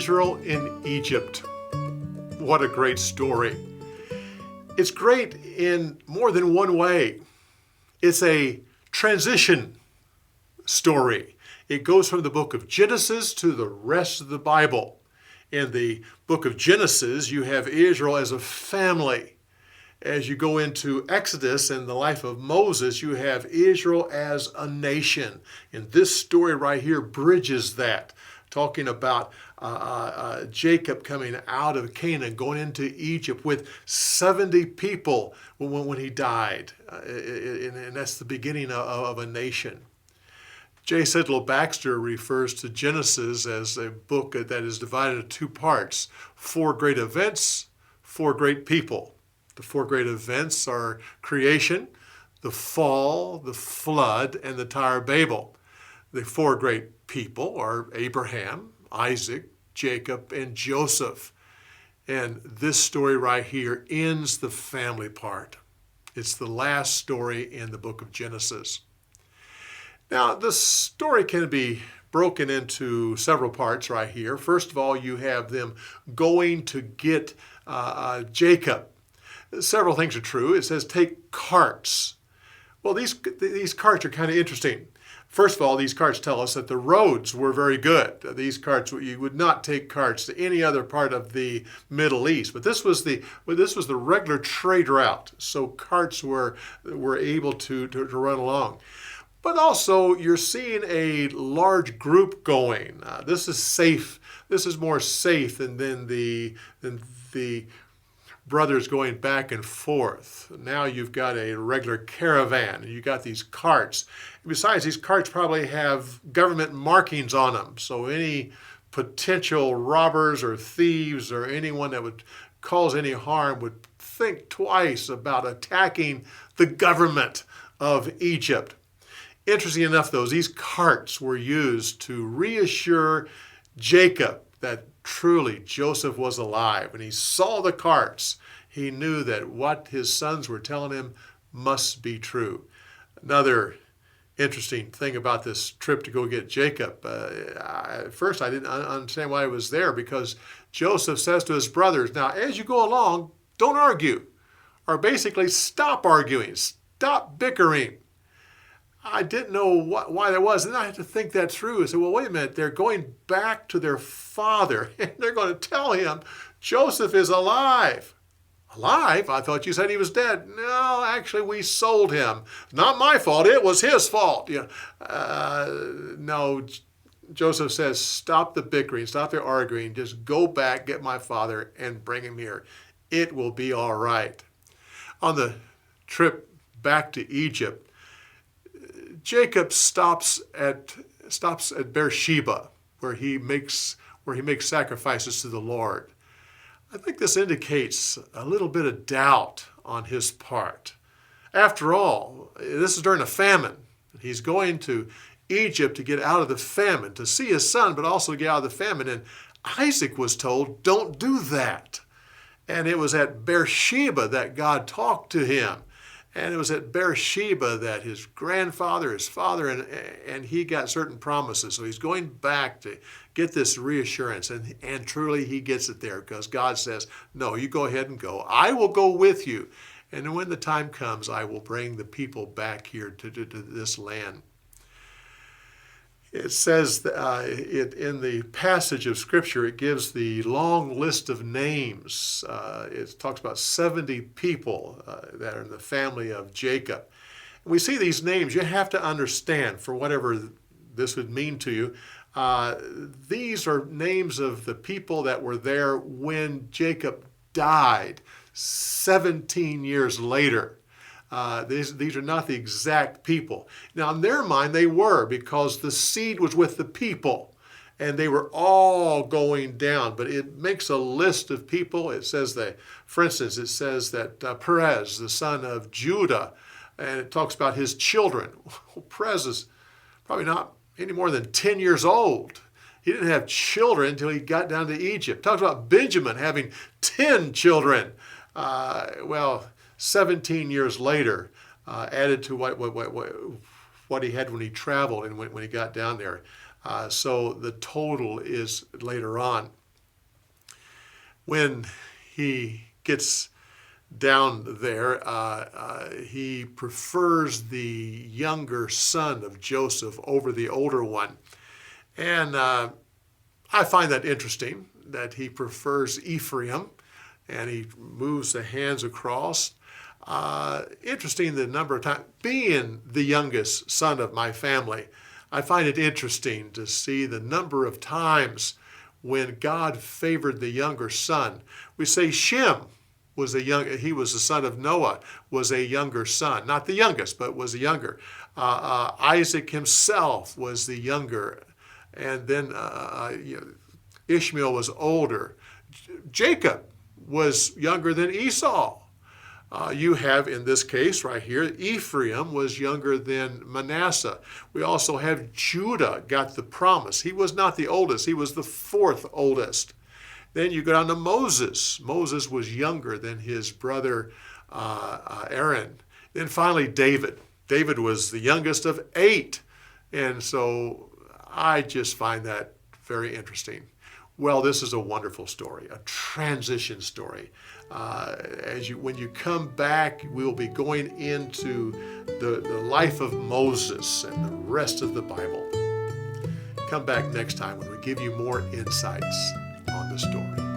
Israel in Egypt. What a great story. It's great in more than one way. It's a transition story. It goes from the book of Genesis to the rest of the Bible. In the book of Genesis, you have Israel as a family. As you go into Exodus and the life of Moses, you have Israel as a nation. And this story right here bridges that, talking about Jacob coming out of Canaan, going into Egypt with 70 people when he died. And that's the beginning of a nation. J. Sidlow Baxter refers to Genesis as a book that is divided into two parts: 4 great events, 4 great people. The 4 great events are creation, the fall, the flood, and the Tower of Babel. The 4 great people are Abraham, Isaac, Jacob, and Joseph. And this story right here ends the family part. It's the last story in the book of Genesis. Now, the story can be broken into several parts right here. First of all, you have them going to get Jacob. Several things are true. It says take carts. Well, these carts are kind of interesting. First of all, these carts tell us that the roads were very good. These carts, you would not take carts to any other part of the Middle East, but this was the regular trade route. So carts were able to run along. But also, you're seeing a large group going. This is safe. This is more safe than the brothers going back and forth. Now you've got a regular caravan, and you've got these carts. Besides, these carts probably have government markings on them, so any potential robbers or thieves or anyone that would cause any harm would think twice about attacking the government of Egypt. Interesting enough, though, these carts were used to reassure Jacob that truly Joseph was alive. When he saw the carts, he knew that what his sons were telling him must be true. Another interesting thing about this trip to go get Jacob, at first I didn't understand why he was there, because Joseph says to his brothers, now as you go along, don't argue, or basically stop arguing, stop bickering. I didn't know why that was, and I had to think that through. I said, well, wait a minute, they're going back to their father, and they're going to tell him Joseph is alive. Alive? I thought you said he was dead. No, actually, we sold him. Not my fault, it was his fault. No, Joseph says, stop the bickering, stop the arguing, just go back, get my father, and bring him here. It will be all right. On the trip back to Egypt, Jacob stops at Beersheba, where he makes sacrifices to the Lord. I think this indicates a little bit of doubt on his part. After all, this is during a famine. He's going to Egypt to get out of the famine, to see his son, but also to get out of the famine. And Isaac was told, don't do that. And it was at Beersheba that God talked to him. And it was at Beersheba that his grandfather, his father, and he got certain promises. So he's going back to get this reassurance. And truly he gets it there, because God says, no, you go ahead and go. I will go with you. And when the time comes, I will bring the people back here to this land. It says in the passage of Scripture, it gives the long list of names. It talks about 70 people that are in the family of Jacob. And we see these names. You have to understand, for whatever this would mean to you, these are names of the people that were there when Jacob died 17 years later. These are not the exact people. Now, in their mind, they were, because the seed was with the people, and they were all going down. But it makes a list of people. It says that, for instance, it says that Perez, the son of Judah, and it talks about his children. Well, Perez is probably not any more than 10 years old. He didn't have children until he got down to Egypt. Talks about Benjamin having 10 children. 17 years later, added to what he had when he traveled and when he got down there. So the total is later on. When he gets down there, he prefers the younger son of Joseph over the older one. And I find that interesting, that he prefers Ephraim, and he moves the hands across. Interesting the number of times, being the youngest son of my family, I find it interesting to see the number of times when God favored the younger son. We say Shem was he was the son of Noah, was a younger son. Not the youngest, but was a younger. Isaac himself was the younger. And then Ishmael was older. Jacob was younger than Esau. You have, in this case right here, Ephraim was younger than Manasseh. We also have Judah got the promise. He was not the oldest. He was the fourth oldest. Then you go down to Moses. Moses was younger than his brother Aaron. Then finally David. David was the youngest of 8. And so I just find that very interesting. Well, this is a wonderful story, a transition story. When you come back, we'll be going into the life of Moses and the rest of the Bible. Come back next time when we give you more insights on the story.